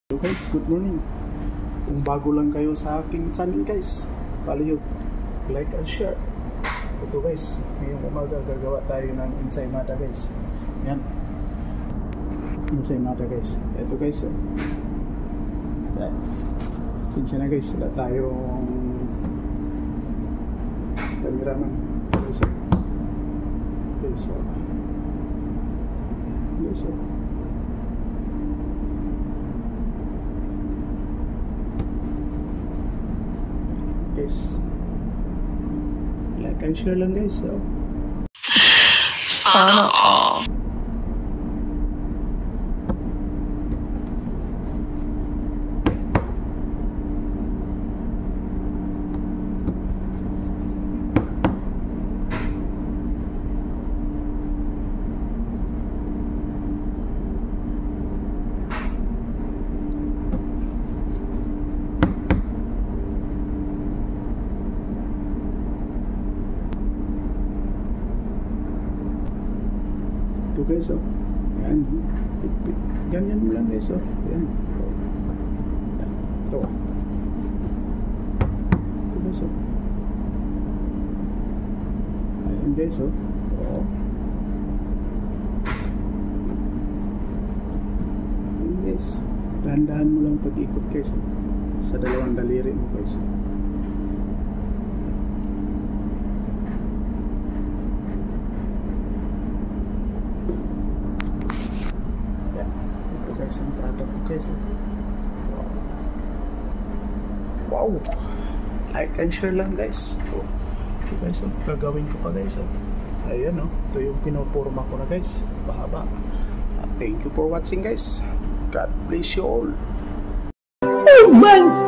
Hello guys, good morning. Kung bago lang kayo sa aking channel guys, palihog, like and share. Ito guys, ngayong umaga gagawa tayo ng ensaymada guys. Yan, ensaymada guys. Ito guys, yan. Sinsya na guys, wala tayong cameraman guys. Guys, guys, like and share lang guys. Sana all. Ito guys, yan, ganyan mo lang guys, yan, ito guys, ayan guys, ayan guys, dahan-dahan mo lang pag-ikot guys, sa dalawang daliri mo guys. Guys, ang product ko guys. Wow, like and share lang guys. Okay guys, gagawin ko pa guys. Ayan ito yung pinopurma ko na guys, bahaba. Thank you for watching guys. God bless you all. Oh my